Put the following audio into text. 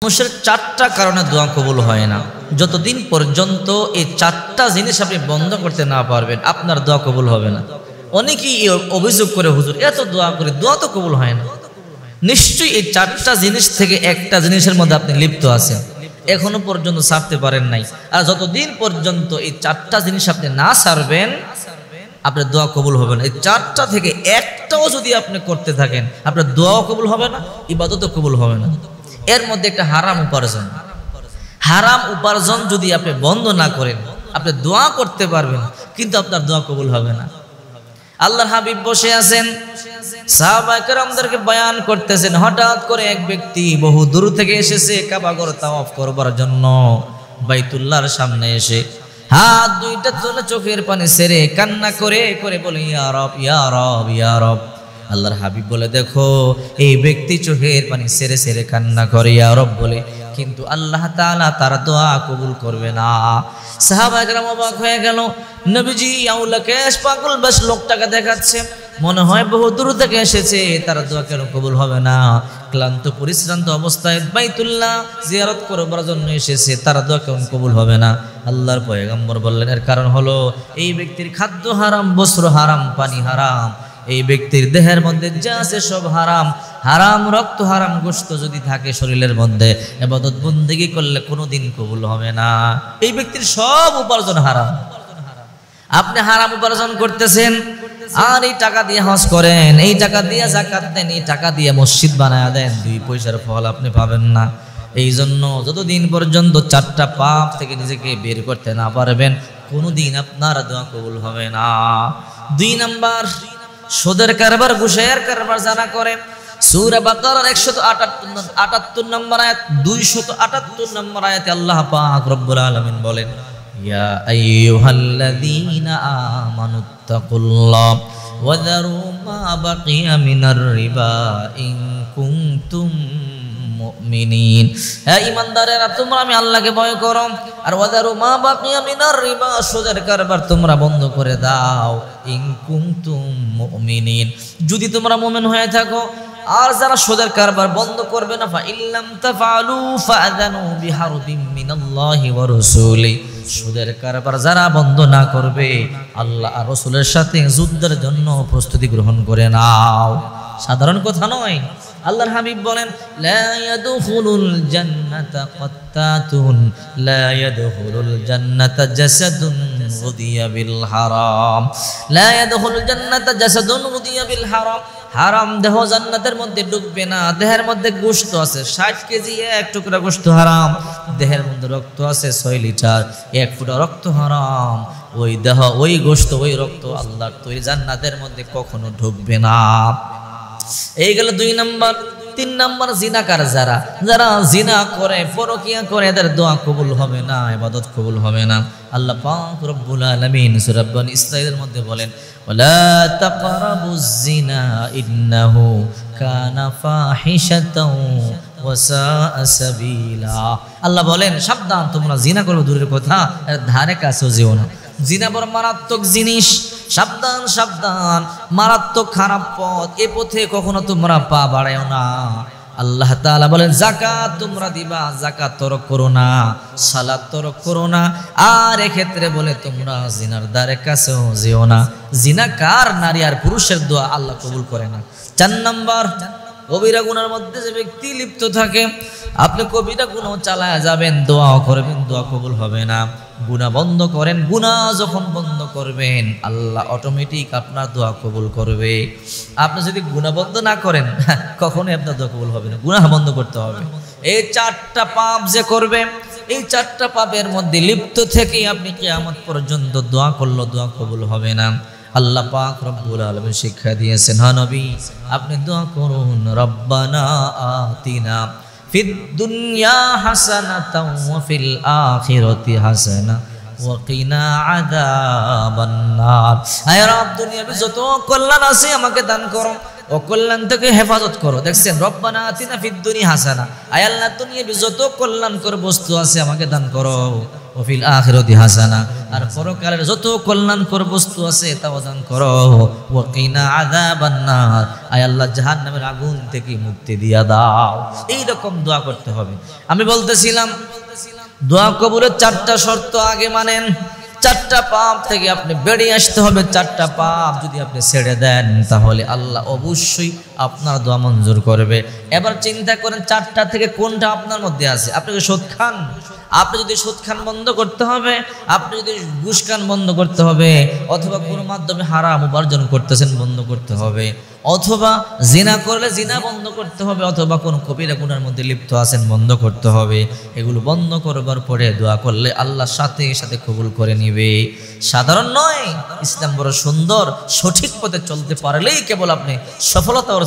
মানুষের চারটা কারণে দোয়া কবুল হয় না। যতদিন পর্যন্ত এই চারটা জিনিস আপনি বন্ধ করতে না পারবেন, আপনার দোয়া কবুল হবে না। অনেকেই অভিযোগ করে, হুজুর এত দোয়া করে দোয়া তো কবুল হয় না। নিশ্চয়ই এই চারটা জিনিস থেকে একটা জিনিসের মধ্যে আপনি লিপ্ত আছেন, এখনো পর্যন্ত ছাড়তে পারেন নাই। আর যতদিন পর্যন্ত এই চারটা জিনিস আপনি না ছাড়বেন, আপনার দোয়া কবুল হবে না। এই চারটা থেকে একটাও যদি আপনি করতে থাকেন, আপনার দোয়াও কবুল হবে না, ইবাদতও কবুল হবে না। এর মধ্যে একটা হারাম উপার্জন। হারাম উপার্জন যদি আপনি বন্ধ না করেন, আপনি দোয়া করতে পারবেন কিন্তু আপনার দোয়া কবুল হবে না। আল্লাহর হাবিব বসে আছেন, সাহাবায়ে কেরামদেরকে বয়ান করতেছেন। হঠাৎ করে এক ব্যক্তি বহু দূর থেকে এসেছে কাবা ঘর তাওয়াফ করবার জন্য। বাইতুল্লাহর সামনে এসে হাত দুইটা তুলে চোখের পানি ছেড়ে কান্না করে করে বলে, ইয়া রব, ইয়া রব, ইয়া রব। আল্লাহর হাবিব বলে, দেখো এই ব্যক্তি চোখের পানি ছেড়ে ছেড়ে কান্না করে ইয়া রব বলে, কিন্তু আল্লাহ তাআলা তার দোয়া কবুল করবে না। সাহাবায়ে কেরাম অবাক হয়ে গেল। নবীজি আউলাকেশ পাগল বেশ লোকটাকে দেখাচ্ছে, মনে হয় বহু দূর থেকে এসেছে, তার দোয়া কেন কবুল হবে না? ক্লান্ত পরিশ্রান্ত অবস্থায় বাইতুল্লাহ জিয়ারত করবার জন্য এসেছে, তার দোয়া কেন কবুল হবে না? আল্লাহর পয়গম্বর বললেন, এর কারণ হলো এই ব্যক্তির খাদ্য হারাম, বস্ত্র হারাম, পানি হারাম। এই ব্যক্তির দেহের মধ্যে যা আছে সব হারাম। হারাম রক্ত, হারাম গোশত যদি থাকে শরীরের মধ্যে, ইবাদত বন্দেগী করলে কোনোদিন কবুল হবে না। এই ব্যক্তির সব উপার্জন হারাম। আপনি হারাম উপার্জন করতেছেন, আর এই টাকা দিয়ে হজ করেন, এই টাকা দিয়ে যাকাত দেন, এই টাকা দিয়ে মসজিদ বানায় দেন, 2 পয়সার ফল আপনি পাবেন না। এই জন্য যতদিন পর্যন্ত চারটা পাপ থেকে নিজেকে বের করতে না পারবেন, কোনোদিন আপনার দোয়া কবুল হবে না। 2 নাম্বার, সুদের কারবার, ঘুষের কারবার যারা করে। সূরা বাকারার 178 নম্বর আয়াত, 278 নম্বর আয়াতে আল্লাহ পাক রব্বুল আলামিন বলেন, ইয়া আইয়ুহাল্লাযীনা আমানুত্তাকুল্লাহ ওয়া যারু মা বাকিয়া মিনার রিবা ইন কুনতুম মুমিনিন। হে ঈমানদারেরা, তোমরা আমি আল্লাহকে ভয় করো, আর ওয়া যারু মা বাকিয়া মিনার রিবা, সুদের কারবার তোমরা বন্ধ করে দাও। ইন কুনতুম মুমিনিন, যদি তোমরা মুমিন হয়ে থাকো। আর যারা সুদের কারবার বন্ধ করবে না, ফা ইল্লাম তাফআলু ফাআযানু বিহারবিম মিনাল্লাহি ওয়া রাসূলি, সুদের কারবার যারা বন্ধ না করবে, আল্লাহ আর রাসূলের সাথে যুদ্ধের জন্য প্রস্তুতি গ্রহণ করে নাও। সাধারণ কথা নয়। আল্লাহর হাবিব বলেন, লা ইয়াদখুলুল জান্নাতা কাত্তাতুন, লা ইয়াদখুলুল জান্নাতা জাসাদুন উদিয়া বিল হারাম, লা ইয়াদখুলুল জান্নাতা জাসাদুন উদিয়া বিল হারাম। হারাম দেহ জান্নাতের মধ্যে ঢুকবে না। দেহের মধ্যে গোশত আছে 60 কেজি, 1 টুকরা গোশত হারাম। দেহের মধ্যে রক্ত আছে 6 লিটার, 1 ফুটা রক্ত হারাম। ওই দেহ, ওই গোশত, ওই রক্ত আল্লাহর তৈরি জান্নাতের মধ্যে কখনো ঢুকবে না। এই গেল 2 নাম্বার। 3 নাম্বার, জিনাকার যারা জিনা করে, পরকিয়া করে, এদের দোয়া কবুল হবে না, ইবাদত কবুল হবে না। আল্লাহ পাক রব্বুল আলামিন সূরা বনী ইসরাঈলের মধ্যে বলেন, ওয়ালা তাকরাবুজ জিনা ইন্নাহু কানা ফাহিশাতাও ওয়া সাআ সাবিলা। আল্লাহ বলেন, সাবধান, তোমরা জিনা করবে দূরের কথা, এর ধারে কাছেও যেও না। জিনা বড় মারাত্মক জিনিস, সাবধান সাবধান, মারাত্মক খারাপ পথ। এ পথে কখনো তোমরা পা বাড়ায়ও না। আল্লাহ তাআলা বলেন, যাকাত তোমরা দিবা, যাকাত তরক করো না, সালাত তরক করো না। আর এক্ষেত্রে বলে, তোমরা জিনার দ্বারে কাছেও যেও না। জিনাকার নারী আর পুরুষের দোয়া আল্লাহ কবুল করে না। 4 নাম্বার, কবিরা গুনার মধ্যে যে ব্যক্তি লিপ্ত থাকে, আপনি কবিরা গুনাহ চালায়া যাবেন, দোয়াও করবেন, দোয়া কবুল হবে না। গুনাহ বন্ধ করেন, গুনাহ যখন বন্ধ করবেন, আল্লাহ অটোমেটিক আপনার দোয়া কবুল করবে। আপনি যদি গুনাহ বন্ধ না করেন, কখনোই আপনার দোয়া কবুল হবে না। গুনাহ বন্ধ করতে হবে। এই 4টা পাপ যে করবে, এই 4টা পাপের মধ্যে লিপ্ত থেকে আপনি কিয়ামত পর্যন্ত দোয়া করলে দোয়া কবুল হবে না। আল্লাহ পাক রব্বুল আলামিন শিক্ষা দিয়েছেন, হ্যাঁ নবী, আপনি দোয়া করুন, রব্বানা আতিনা ফিদ দুনিয়া হাসানাতাও ওয়া ফিল আখিরাতি হাসানা ওয়া কিনা আযাবান নার। আয় রব, দুনিয়াতে যত কল্যাণ আছে আমাকে দান করো, অকল্যাণ থেকে হেফাজত করো। দেখছেন, রব্বানা আতিনা ফিদ দুনিয়া হাসানা, আয় আল্লাহ দুনিয়াতে যত কল্যাণকর বস্তু আছে আমাকে দান করো, ওয়া ফিল আখিরাতি হাসানা, আর পরকালের যত কল্যাণকর বস্তু আছে তাও দান করো। ওয়াকিনা আযাবান্নার, আয় আল্লাহ জাহান্নামের আগুন থেকে মুক্তি দিয়া দাও। এই রকম দোয়া করতে হবে। আমি বলতেছিলাম দোয়া কবুলের 4টা শর্ত আগে মানেন। 4টা পাপ থেকে আপনি বেরিয়ে আসতে হবে। 4টা পাপ যদি আপনি ছেড়ে দেন তাহলে আল্লাহ অবশ্যই আপনার দোয়া মঞ্জুর করবে। এবার চিন্তা করেন 4টা থেকে কোনটা আপনার মধ্যে আছে। আপনি কি সুদ খান? আপনি যদি সুদ খান বন্ধ করতে হবে, আপনি যদি ঘুষ খান বন্ধ করতে হবে, অথবা কোনো মাধ্যমে হারাম উপার্জন করতেছেন বন্ধ করতে হবে, অথবা জিনা করলে জিনা বন্ধ করতে হবে, অথবা কোনো কবিরা গুনার মধ্যে লিপ্ত আছেন বন্ধ করতে হবে। এগুলো বন্ধ করবার পরে দোয়া করলে আল্লাহ সাথে সাথে কবুল করে নিবে। সাধারণ নয়, ইসলাম বড় সুন্দর। সঠিক পথে চলতে পারলেই কেবল আপনি সফলতা অর্জন